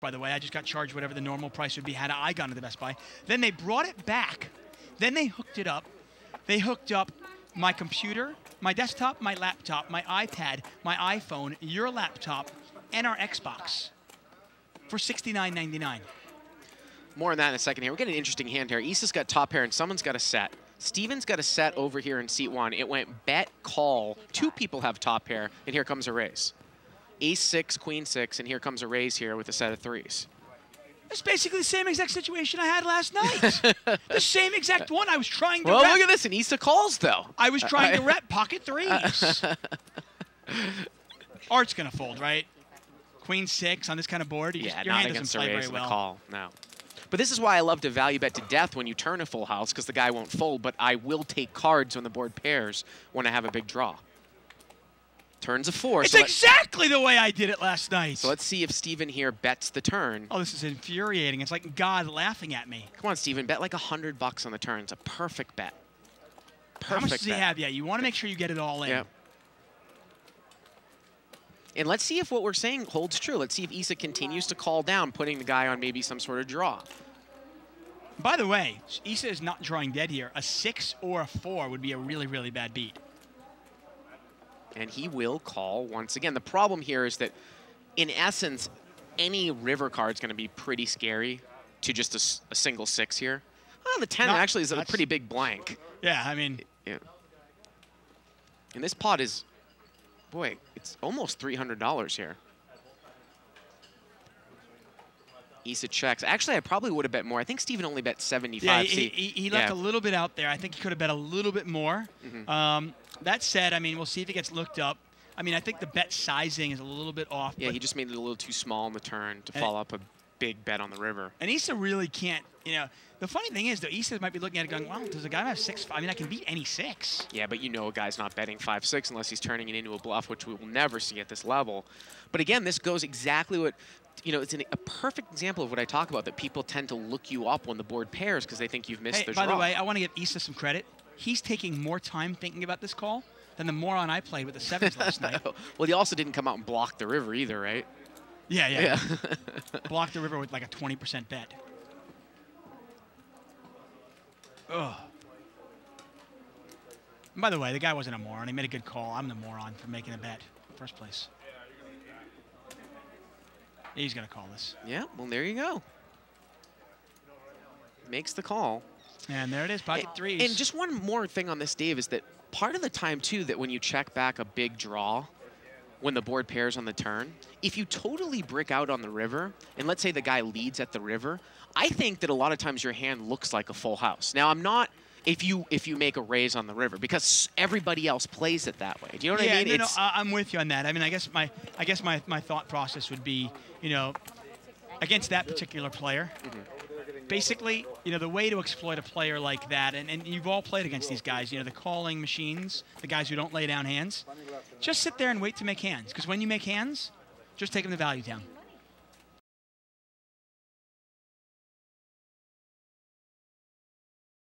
by the way. I just got charged whatever the normal price would be had I gone to the Best Buy. Then they brought it back. Then they hooked it up. They hooked up my computer, my desktop, my laptop, my iPad, my iPhone, your laptop, and our Xbox for $69.99. More on that in a second here. We're getting an interesting hand here. Issa's got top pair, and someone's got a set. Steven's got a set over here in seat 1. It went bet, call. 2 people have top pair, and here comes a raise. Ace 6, Queen 6, and here comes a raise here with a set of 3s. It's basically the same exact situation I had last night. The same exact one I was trying to Well, rep. look at this, and Issa calls, though. I was trying to rep pocket 3s. Art's going to fold, right? Queen 6 on this kind of board. Your Not hand against doesn't a play raise very and well. a call, no. But this is why I love to value bet to death when you turn a full house, because the guy won't fold, but I will take cards when the board pairs when I have a big draw. Turns a 4. It's exactly the way I did it last night. So let's see if Steven here bets the turn. Oh, this is infuriating. It's like God laughing at me. Come on, Steven, bet like $100 on the turn. It's a perfect bet. Perfect How much does he bet. have? Yeah, you want to make sure you get it all in. Yep. And let's see if what we're saying holds true. Let's see if Issa continues to call down, putting the guy on maybe some sort of draw. By the way, Issa is not drawing dead here. A 6 or a 4 would be a really, really bad beat. And he will call once again. The problem here is that, in essence, any river card is going to be pretty scary to just a single 6 here. Well, the 10 actually is a pretty big blank. Yeah, I mean. Yeah. And this pot is, boy, it's almost $300 here. Issa checks. Actually, I probably would have bet more. I think Steven only bet 75. Yeah, he left a little bit out there. I think he could have bet a little bit more. That said, I mean, we'll see if it gets looked up. I mean, I think the bet sizing is a little bit off. Yeah, he just made it a little too small on the turn to follow up a big bet on the river. And Issa really can't, you know. The funny thing is, though, Issa might be looking at it going, well, does a guy have 6? I mean, I can beat any 6. Yeah, but you know a guy's not betting 5-6 unless he's turning it into a bluff, which we will never see at this level. But again, this goes exactly what, you know, it's a perfect example of what I talk about, that people tend to look you up when the board pairs because they think you've missed the draw. By the way, I want to give Issa some credit. He's taking more time thinking about this call than the moron I played with the 7s last night. Well, he also didn't come out and block the river either, right? Yeah. Block the river with like a 20% bet. Ugh. And by the way, the guy wasn't a moron. He made a good call. I'm the moron for making a bet in the first place. He's going to call this. Yeah, well, there you go. Makes the call. And there it is, pocket 3s. And just one more thing on this, Dave, is that part of the time, too, that when you check back a big draw, when the board pairs on the turn, if you totally brick out on the river, and let's say the guy leads at the river, I think that a lot of times your hand looks like a full house. Now, I'm not if you make a raise on the river, because everybody else plays it that way. Do you know what I mean? No, I'm with you on that. I mean, I guess my thought process would be, you know, against that particular player, basically, you know, the way to exploit a player like that, and you've all played against these guys, you know, the calling machines, the guys who don't lay down hands, just sit there and wait to make hands. Because when you make hands, just take them to value town.